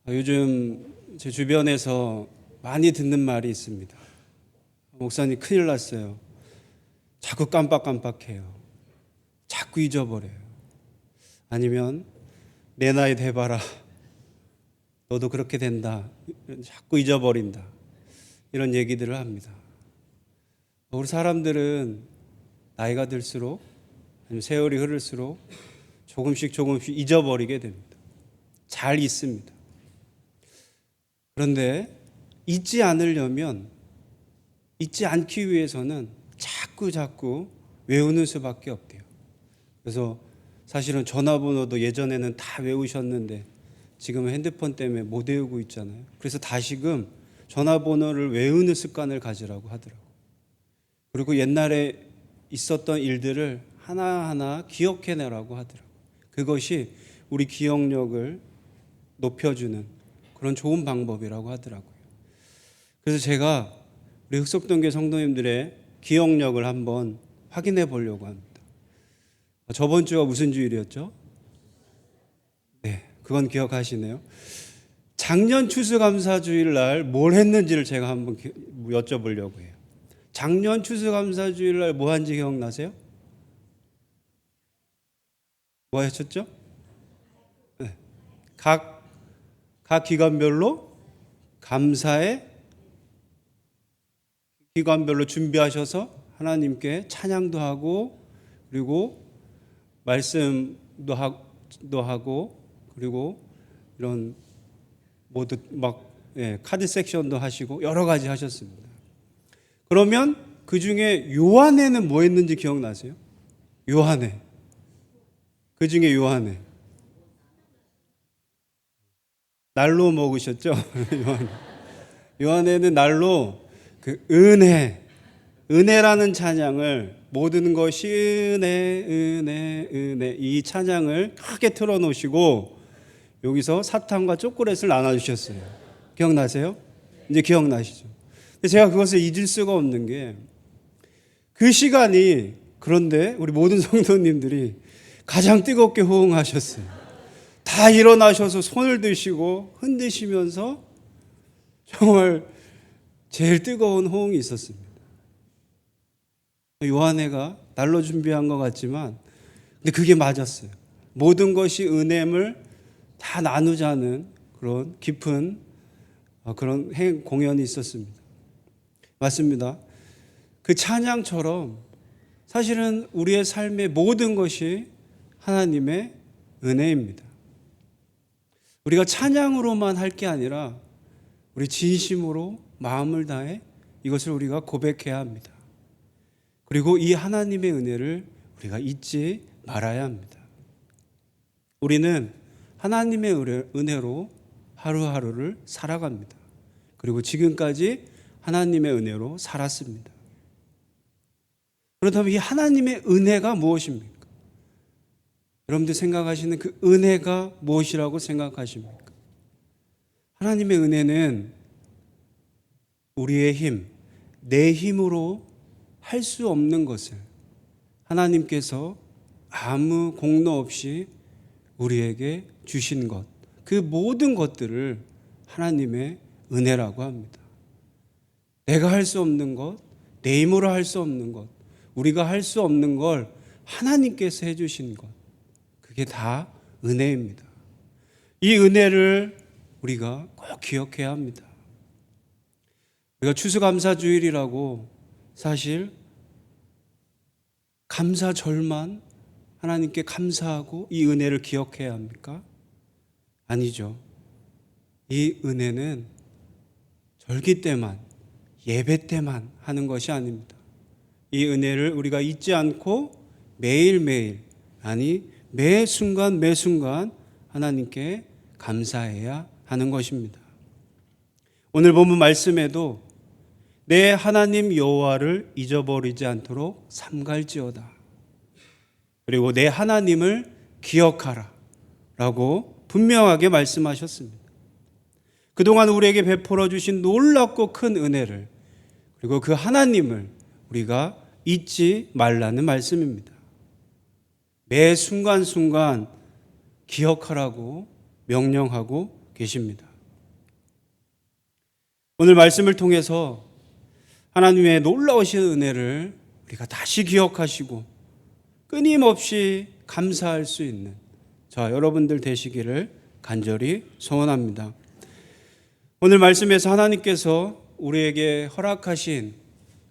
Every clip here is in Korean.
요즘 제 주변에서 많이 듣는 말이 있습니다. 목사님 큰일 났어요. 자꾸 깜빡깜빡해요. 자꾸 잊어버려요. 아니면 내 나이 돼봐라. 너도 그렇게 된다. 자꾸 잊어버린다. 이런 얘기들을 합니다. 우리 사람들은 나이가 들수록 아니면 세월이 흐를수록 조금씩 잊어버리게 됩니다. 잘 잊습니다. 그런데 잊지 않기 위해서는 자꾸 외우는 수밖에 없대요. 그래서 사실은 전화번호도 예전에는 다 외우셨는데 지금은 핸드폰 때문에 못 외우고 있잖아요. 그래서 다시금 전화번호를 외우는 습관을 가지라고 하더라고요. 그리고 옛날에 있었던 일들을 하나하나 기억해내라고 하더라고요. 그것이 우리 기억력을 높여주는 그런 좋은 방법이라고 하더라고요. 그래서 제가 우리 흑석동교 성도님들의 기억력을 한번 확인해 보려고 합니다. 저번 주가 무슨 주일이었죠? 네, 그건 기억하시네요. 작년 추수감사주일 날 뭘 했는지를 제가 한번 여쭤보려고 해요. 작년 추수감사주일 날 뭐 한지 기억나세요? 뭐 하셨죠? 네. 각 기관별로 기관별로 준비하셔서 하나님께 찬양도 하고 그리고 말씀도 하고 그리고 이런 모두 카드 섹션도 하시고 여러 가지 하셨습니다. 그러면 그 중에 요한회는 뭐 했는지 기억나세요? 요한회. 그 중에 날로 먹으셨죠? 요한회는 날로 그 은혜라는 찬양을 모든 것이 은혜 이 찬양을 크게 틀어놓으시고 여기서 사탕과 초콜릿을 나눠주셨어요. 기억나세요? 이제 기억나시죠? 근데 제가 그것을 잊을 수가 없는 게 그 시간이 그런데 우리 모든 성도님들이 가장 뜨겁게 호응하셨어요. 다 일어나셔서 손을 드시고 흔드시면서 정말 제일 뜨거운 호응이 있었습니다. 요한회가 날로 준비한 것 같지만 근데 그게 맞았어요. 모든 것이 은혜임을 다 나누자는 그런 깊은 그런 공연이 있었습니다. 맞습니다. 그 찬양처럼 사실은 우리의 삶의 모든 것이 하나님의 은혜입니다. 우리가 찬양으로만 할 게 아니라 우리 진심으로 마음을 다해 이것을 우리가 고백해야 합니다. 그리고 이 하나님의 은혜를 우리가 잊지 말아야 합니다. 우리는 하나님의 은혜로 하루하루를 살아갑니다. 그리고 지금까지 하나님의 은혜로 살았습니다. 그렇다면 이 하나님의 은혜가 무엇입니까? 여러분들 생각하시는 그 은혜가 무엇이라고 생각하십니까? 하나님의 은혜는 우리의 힘, 내 힘으로 할 수 없는 것을 하나님께서 아무 공로 없이 우리에게 주신 것, 그 모든 것들을 하나님의 은혜라고 합니다. 내가 할 수 없는 것, 내 힘으로 할 수 없는 것, 우리가 할 수 없는 걸 하나님께서 해주신 것, 그게 다 은혜입니다. 이 은혜를 우리가 꼭 기억해야 합니다. 우리가 추수감사주일이라고 사실 감사절만 하나님께 감사하고 이 은혜를 기억해야 합니까? 아니죠. 이 은혜는 절기 때만, 예배 때만 하는 것이 아닙니다. 이 은혜를 우리가 잊지 않고 매일매일, 아니 매 순간 하나님께 감사해야 하는 것입니다. 오늘 본문 말씀에도 내 하나님 여호와를 잊어버리지 않도록 삼갈지어다. 그리고 내 하나님을 기억하라 라고 분명하게 말씀하셨습니다. 그동안 우리에게 베풀어 주신 놀랍고 큰 은혜를 그리고 그 하나님을 우리가 잊지 말라는 말씀입니다. 매 순간순간 기억하라고 명령하고 계십니다. 오늘 말씀을 통해서 하나님의 놀라우신 은혜를 우리가 다시 기억하시고 끊임없이 감사할 수 있는 여러분들 되시기를 간절히 소원합니다. 오늘 말씀에서 하나님께서 우리에게 허락하신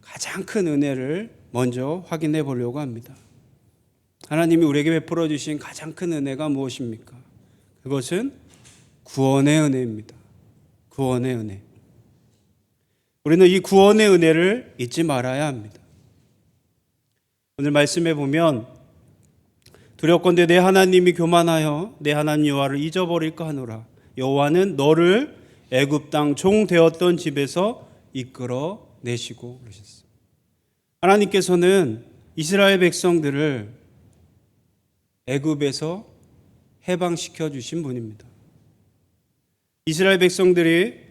가장 큰 은혜를 먼저 확인해 보려고 합니다. 하나님이 우리에게 베풀어 주신 가장 큰 은혜가 무엇입니까? 그것은 구원의 은혜입니다. 구원의 은혜. 우리는 이 구원의 은혜를 잊지 말아야 합니다. 오늘 말씀에 보면 두렵건대 내 하나님이 교만하여 내 하나님 여호와를 잊어버릴까 하노라. 여호와는 너를 애굽 땅 종 되었던 집에서 이끌어 내시고 그러셨어요. 하나님께서는 이스라엘 백성들을 애굽에서 해방시켜 주신 분입니다. 이스라엘 백성들이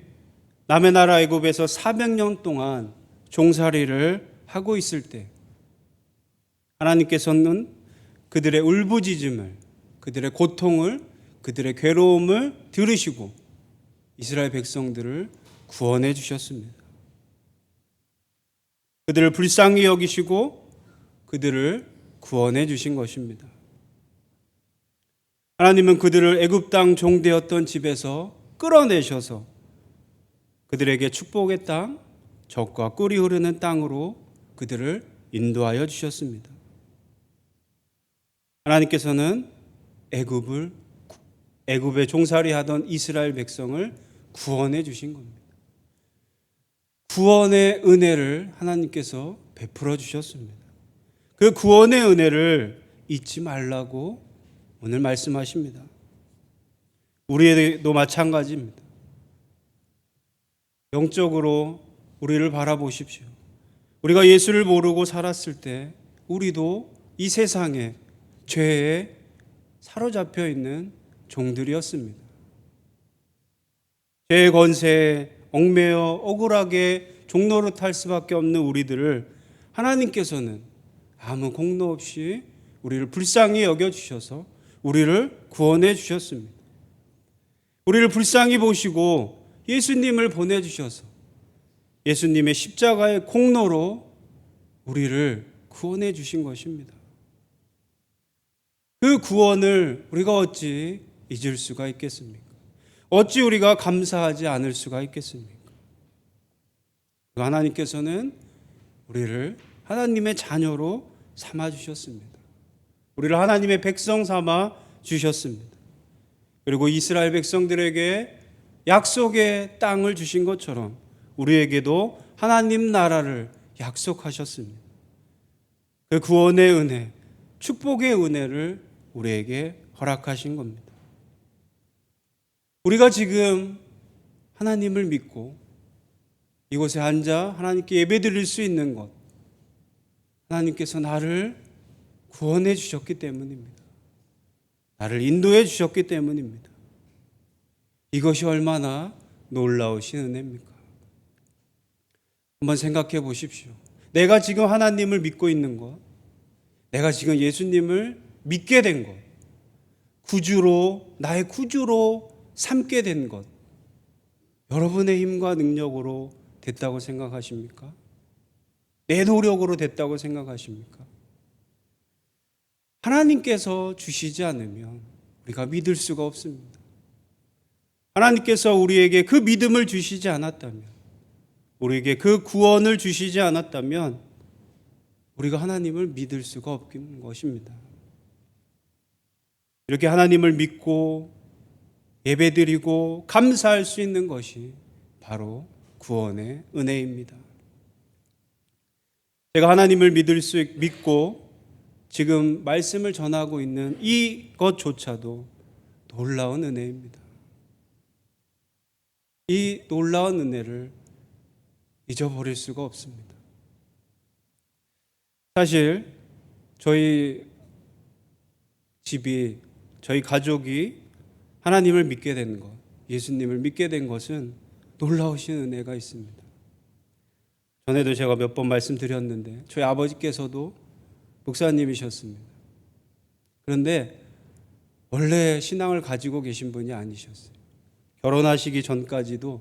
남의 나라 애굽에서 400년 동안 종살이를 하고 있을 때 하나님께서는 그들의 울부짖음을, 그들의 고통을, 그들의 괴로움을 들으시고 이스라엘 백성들을 구원해 주셨습니다. 그들을 불쌍히 여기시고 그들을 구원해 주신 것입니다. 하나님은 그들을 애굽 땅 종되었던 집에서 끌어내셔서 그들에게 축복의 땅, 젖과 꿀이 흐르는 땅으로 그들을 인도하여 주셨습니다. 하나님께서는 애굽에 종살이하던 이스라엘 백성을 구원해 주신 겁니다. 구원의 은혜를 하나님께서 베풀어 주셨습니다. 그 구원의 은혜를 잊지 말라고 오늘 말씀하십니다. 우리에게도 마찬가지입니다. 영적으로 우리를 바라보십시오. 우리가 예수를 모르고 살았을 때 우리도 이 세상에 죄에 사로잡혀 있는 종들이었습니다. 죄의 권세에 얽매여 억울하게 종노릇할 수밖에 없는 우리들을 하나님께서는 아무 공로 없이 우리를 불쌍히 여겨주셔서 우리를 구원해 주셨습니다. 우리를 불쌍히 보시고 예수님을 보내주셔서 예수님의 십자가의 공로로 우리를 구원해 주신 것입니다. 그 구원을 우리가 어찌 잊을 수가 있겠습니까? 어찌 우리가 감사하지 않을 수가 있겠습니까? 하나님께서는 우리를 하나님의 자녀로 삼아 주셨습니다. 우리를 하나님의 백성 삼아 주셨습니다. 그리고 이스라엘 백성들에게 약속의 땅을 주신 것처럼 우리에게도 하나님 나라를 약속하셨습니다. 그 구원의 은혜, 축복의 은혜를 우리에게 허락하신 겁니다. 우리가 지금 하나님을 믿고 이곳에 앉아 하나님께 예배드릴 수 있는 것, 하나님께서 나를 구원해 주셨기 때문입니다. 나를 인도해 주셨기 때문입니다. 이것이 얼마나 놀라우신 은혜입니까? 한번 생각해 보십시오. 내가 지금 하나님을 믿고 있는 것, 내가 지금 예수님을 믿게 된 것, 나의 구주로 삼게 된 것, 여러분의 힘과 능력으로 됐다고 생각하십니까? 내 노력으로 됐다고 생각하십니까? 하나님께서 주시지 않으면 우리가 믿을 수가 없습니다. 하나님께서 우리에게 그 믿음을 주시지 않았다면, 우리에게 그 구원을 주시지 않았다면 우리가 하나님을 믿을 수가 없는 것입니다. 이렇게 하나님을 믿고 예배드리고 감사할 수 있는 것이 바로 구원의 은혜입니다. 제가 하나님을 믿고 지금 말씀을 전하고 있는 이것조차도 놀라운 은혜입니다. 이 놀라운 은혜를 잊어버릴 수가 없습니다. 사실 저희 집이, 저희 가족이 하나님을 믿게 된 것, 예수님을 믿게 된 것은 놀라우신 은혜가 있습니다. 전에도 제가 몇 번 말씀드렸는데 저희 아버지께서도 목사님이셨습니다. 그런데 원래 신앙을 가지고 계신 분이 아니셨어요. 결혼하시기 전까지도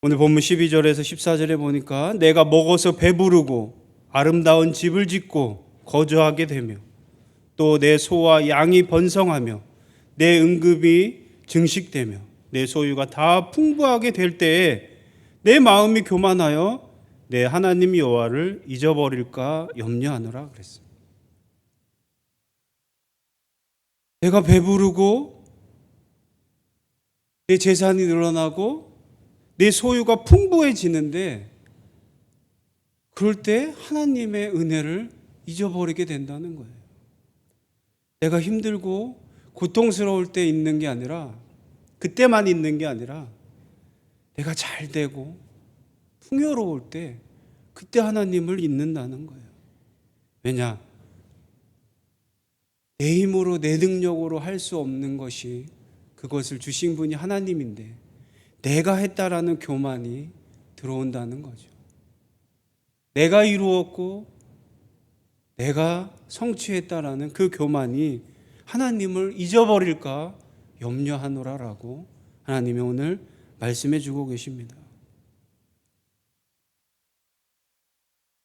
오늘 본문 12절에서 14절에 보니까 내가 먹어서 배부르고 아름다운 집을 짓고 거주하게 되며 또 내 소와 양이 번성하며 내 응급이 증식되며 내 소유가 다 풍부하게 될 때에 내 마음이 교만하여 내 하나님 여호와를 잊어버릴까 염려하노라 그랬어요. 내가 배부르고 내 재산이 늘어나고 내 소유가 풍부해지는데 그럴 때 하나님의 은혜를 잊어버리게 된다는 거예요. 내가 힘들고 고통스러울 때 있는 게 아니라 그때만 있는 게 아니라 내가 잘 되고 풍요로울 때 그때 하나님을 잊는다는 거예요. 왜냐? 내 힘으로 내 능력으로 할 수 없는 것이 그것을 주신 분이 하나님인데 내가 했다라는 교만이 들어온다는 거죠. 내가 이루었고 내가 성취했다라는 그 교만이 하나님을 잊어버릴까 염려하노라라고 하나님이 오늘 말씀해 주고 계십니다.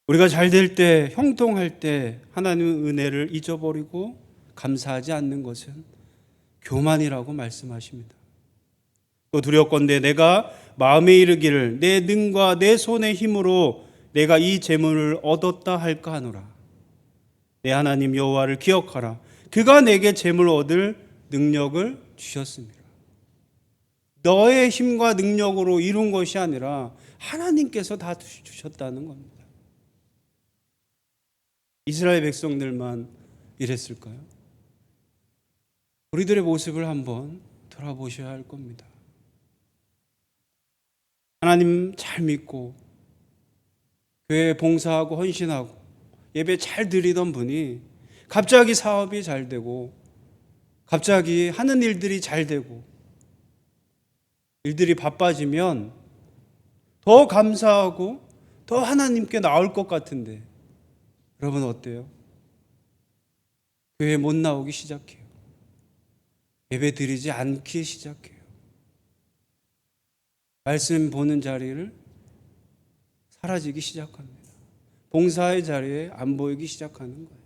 우리가 잘 될 때, 형통할 때 하나님의 은혜를 잊어버리고 감사하지 않는 것은 교만이라고 말씀하십니다. 또 두렵건대 내가 마음에 이르기를 내 능과 내 손의 힘으로 내가 이 재물을 얻었다 할까 하노라. 내 하나님 여호와를 기억하라. 그가 내게 재물 얻을 능력을 주셨습니다. 너의 힘과 능력으로 이룬 것이 아니라 하나님께서 다 주셨다는 겁니다. 이스라엘 백성들만 이랬을까요? 우리들의 모습을 한번 돌아보셔야 할 겁니다. 하나님 잘 믿고 교회에 봉사하고 헌신하고 예배 잘 드리던 분이 갑자기 사업이 잘 되고 갑자기 하는 일들이 잘 되고 일들이 바빠지면 더 감사하고 더 하나님께 나올 것 같은데 여러분 어때요? 교회에 못 나오기 시작해요. 예배 드리지 않기 시작해요. 말씀 보는 자리를 사라지기 시작합니다. 봉사의 자리에 안 보이기 시작하는 거예요.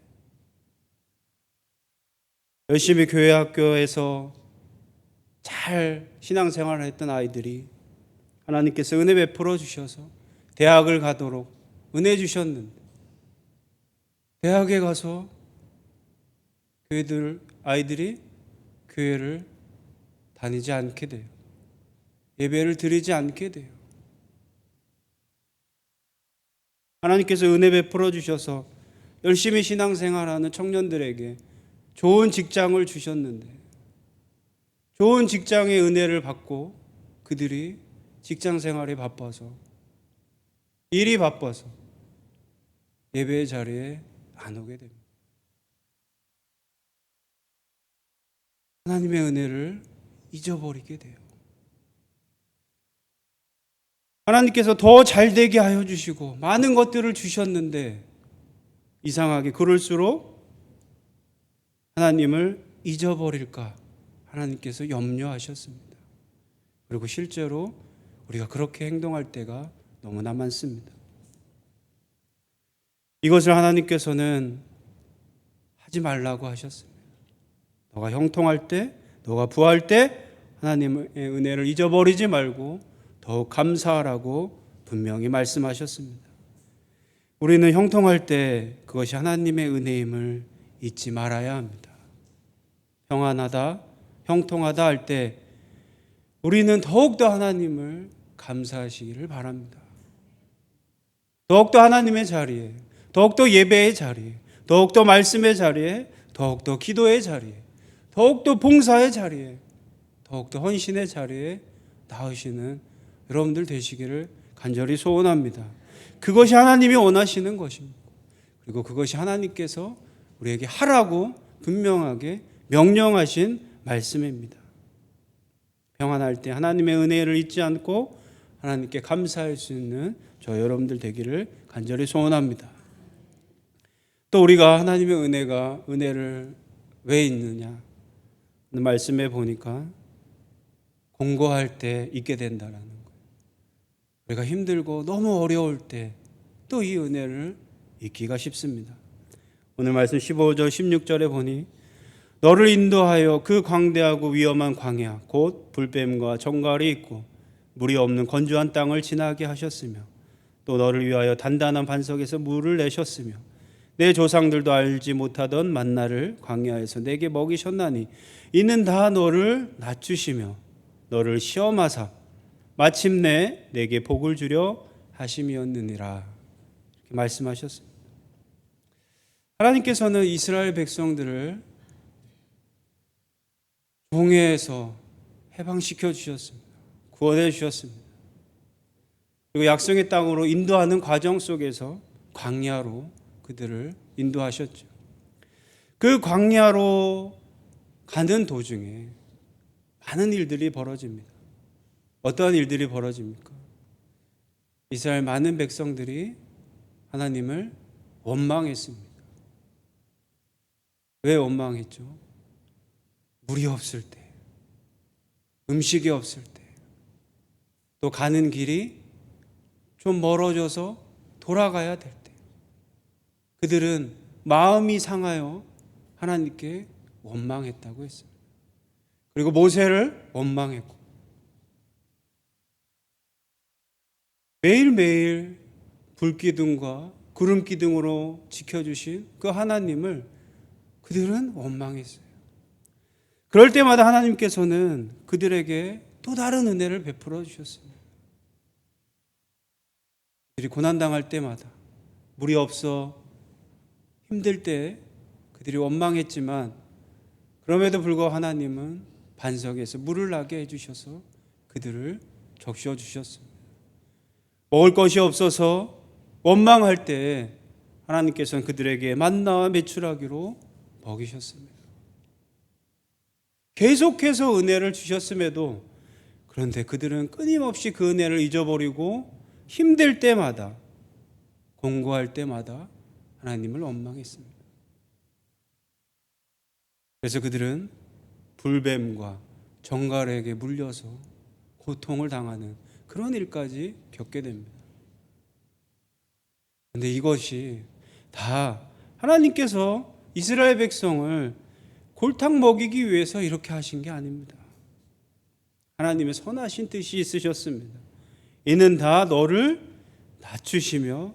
열심히 교회 학교에서 잘 신앙생활을 했던 아이들이 하나님께서 은혜 베풀어 주셔서 대학을 가도록 은혜 주셨는데 대학에 가서 아이들이 교회를 다니지 않게 돼요. 예배를 드리지 않게 돼요. 하나님께서 은혜 베풀어 주셔서 열심히 신앙생활하는 청년들에게 좋은 직장을 주셨는데 좋은 직장의 은혜를 받고 그들이 직장 생활에 바빠서 일이 바빠서 예배의 자리에 안 오게 됩니다. 하나님의 은혜를 잊어버리게 돼요. 하나님께서 더 잘되게 하여 주시고 많은 것들을 주셨는데 이상하게 그럴수록 하나님을 잊어버릴까 하나님께서 염려하셨습니다. 그리고 실제로 우리가 그렇게 행동할 때가 너무나 많습니다. 이것을 하나님께서는 하지 말라고 하셨습니다. 너가 형통할 때, 너가 부할 때 하나님의 은혜를 잊어버리지 말고 더욱 감사하라고 분명히 말씀하셨습니다. 우리는 형통할 때 그것이 하나님의 은혜임을 잊지 말아야 합니다. 평안하다, 형통하다 할 때 우리는 더욱더 하나님을 감사하시기를 바랍니다. 더욱더 하나님의 자리에, 더욱더 예배의 자리에, 더욱더 말씀의 자리에, 더욱더 기도의 자리에, 더욱더 봉사의 자리에, 더욱더 헌신의 자리에 나으시는 여러분들 되시기를 간절히 소원합니다. 그것이 하나님이 원하시는 것입니다. 그리고 그것이 하나님께서 우리에게 하라고 분명하게 명령하신 말씀입니다. 평안할 때 하나님의 은혜를 잊지 않고 하나님께 감사할 수 있는 저 여러분들 되기를 간절히 소원합니다. 또 우리가 하나님의 은혜를 왜 잊느냐? 말씀에 보니까 공고할 때 잊게 된다라는 거예요. 우리가 힘들고 너무 어려울 때 또 이 은혜를 잊기가 쉽습니다. 오늘 말씀 15절 16절에 보니 너를 인도하여 그 광대하고 위험한 광야 곧 불뱀과 정갈이 있고 물이 없는 건조한 땅을 지나게 하셨으며 또 너를 위하여 단단한 반석에서 물을 내셨으며 내 조상들도 알지 못하던 만나를 광야에서 내게 먹이셨나니 이는 다 너를 낮추시며 너를 시험하사 마침내 내게 복을 주려 하심이었느니라. 이렇게 말씀하셨습니다. 하나님께서는 이스라엘 백성들을 종에서 해방시켜 주셨습니다. 구원해 주셨습니다. 그리고 약속의 땅으로 인도하는 과정 속에서 광야로 그들을 인도하셨죠. 그 광야로 가는 도중에 많은 일들이 벌어집니다. 어떠한 일들이 벌어집니까? 이스라엘 많은 백성들이 하나님을 원망했습니다. 왜 원망했죠? 물이 없을 때, 음식이 없을 때, 또 가는 길이 좀 멀어져서 돌아가야 될 때, 그들은 마음이 상하여 하나님께 원망했다고 했어요. 그리고 모세를 원망했고, 매일매일 불기둥과 구름기둥으로 지켜주신 그 하나님을 그들은 원망했어요. 그럴 때마다 하나님께서는 그들에게 또 다른 은혜를 베풀어 주셨습니다. 그들이 고난당할 때마다, 물이 없어 힘들 때 그들이 원망했지만 그럼에도 불구하고 하나님은 반석에서 물을 나게 해주셔서 그들을 적셔 주셨습니다. 먹을 것이 없어서 원망할 때 하나님께서는 그들에게 만나와 메추라기로 먹이셨습니다. 계속해서 은혜를 주셨음에도 그런데 그들은 끊임없이 그 은혜를 잊어버리고 힘들 때마다, 공고할 때마다 하나님을 원망했습니다. 그래서 그들은 불뱀과 정갈에게 물려서 고통을 당하는 그런 일까지 겪게 됩니다. 그런데 이것이 다 하나님께서 이스라엘 백성을 골탕 먹이기 위해서 이렇게 하신 게 아닙니다. 하나님의 선하신 뜻이 있으셨습니다. 이는 다 너를 낮추시며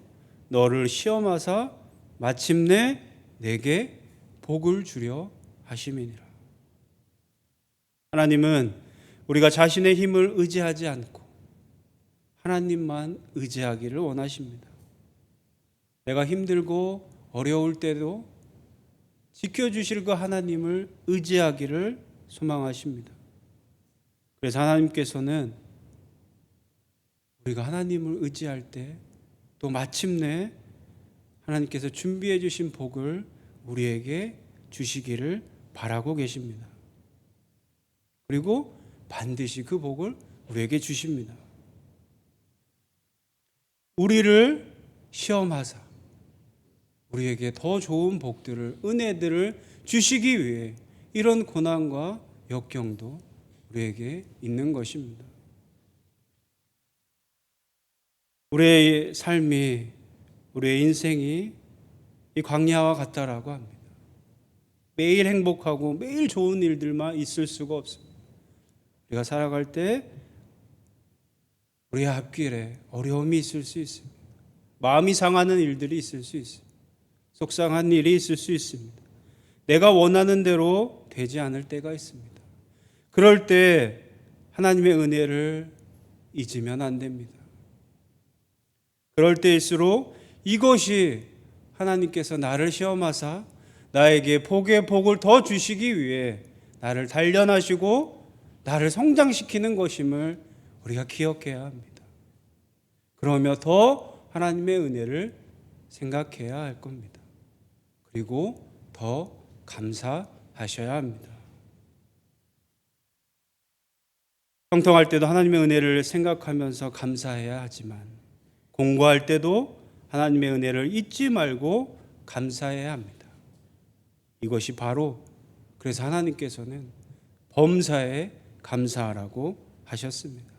너를 시험하사 마침내 내게 복을 주려 하심이니라. 하나님은 우리가 자신의 힘을 의지하지 않고 하나님만 의지하기를 원하십니다. 내가 힘들고 어려울 때도 지켜주실 그 하나님을 의지하기를 소망하십니다. 그래서 하나님께서는 우리가 하나님을 의지할 때 또 마침내 하나님께서 준비해 주신 복을 우리에게 주시기를 바라고 계십니다. 그리고 반드시 그 복을 우리에게 주십니다. 우리를 시험하사 우리에게 더 좋은 복들을, 은혜들을 주시기 위해 이런 고난과 역경도 우리에게 있는 것입니다. 우리의 삶이, 우리의 인생이 이 광야와 같다라고 합니다. 매일 행복하고 매일 좋은 일들만 있을 수가 없습니다. 우리가 살아갈 때 우리의 앞길에 어려움이 있을 수 있습니다. 마음이 상하는 일들이 있을 수 있습니다. 속상한 일이 있을 수 있습니다. 내가 원하는 대로 되지 않을 때가 있습니다. 그럴 때 하나님의 은혜를 잊으면 안 됩니다. 그럴 때일수록 이것이 하나님께서 나를 시험하사 나에게 복의 복을 더 주시기 위해 나를 단련하시고 나를 성장시키는 것임을 우리가 기억해야 합니다. 그러며 더 하나님의 은혜를 생각해야 할 겁니다. 그리고 더 감사하셔야 합니다. 형통할 때도 하나님의 은혜를 생각하면서 감사해야 하지만 공부할 때도 하나님의 은혜를 잊지 말고 감사해야 합니다. 이것이 바로 그래서 하나님께서는 범사에 감사하라고 하셨습니다.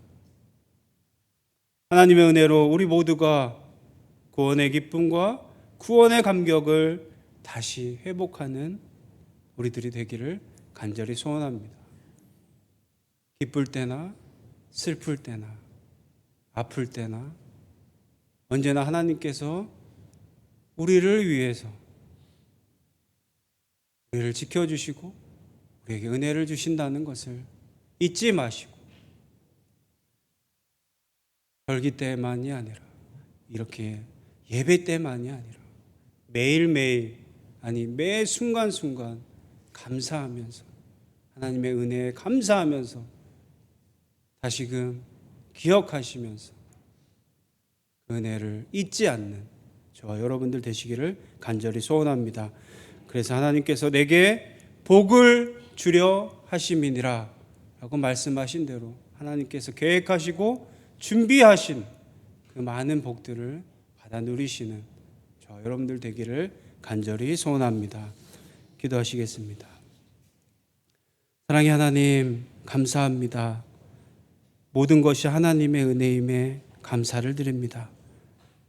하나님의 은혜로 우리 모두가 구원의 기쁨과 구원의 감격을 다시 회복하는 우리들이 되기를 간절히 소원합니다. 기쁠 때나 슬플 때나 아플 때나 언제나 하나님께서 우리를 위해서 우리를 지켜주시고 우리에게 은혜를 주신다는 것을 잊지 마시고 절기 때만이 아니라 이렇게 예배 때만이 아니라 매일매일 아니 매 순간순간 감사하면서 하나님의 은혜에 감사하면서 다시금 기억하시면서 그 은혜를 잊지 않는 저와 여러분들 되시기를 간절히 소원합니다. 그래서 하나님께서 내게 복을 주려 하심이니라 라고 말씀하신 대로 하나님께서 계획하시고 준비하신 그 많은 복들을 받아 누리시는 저와 여러분들 되기를 간절히 소원합니다. 기도하시겠습니다. 사랑의 하나님, 감사합니다. 모든 것이 하나님의 은혜임에 감사를 드립니다.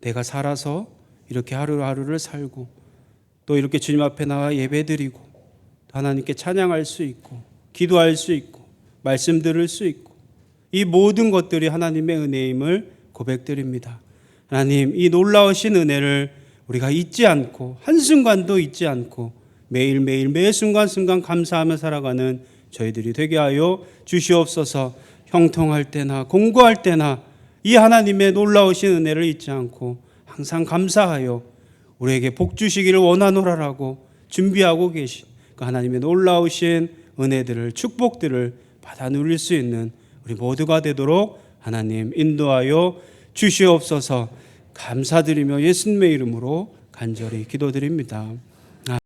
내가 살아서 이렇게 하루하루를 살고 또 이렇게 주님 앞에 나와 예배드리고 하나님께 찬양할 수 있고 기도할 수 있고 말씀 들을 수 있고 이 모든 것들이 하나님의 은혜임을 고백드립니다. 하나님, 이 놀라우신 은혜를 우리가 잊지 않고 한순간도 잊지 않고 매일매일 매 순간순간 감사하며 살아가는 저희들이 되게 하여 주시옵소서. 형통할 때나 공고할 때나 이 하나님의 놀라우신 은혜를 잊지 않고 항상 감사하여 우리에게 복 주시기를 원하노라라고 준비하고 계신 그 하나님의 놀라우신 은혜들을 축복들을 받아 누릴 수 있는 우리 모두가 되도록 하나님 인도하여 주시옵소서. 감사드리며 예수님의 이름으로 간절히 기도드립니다.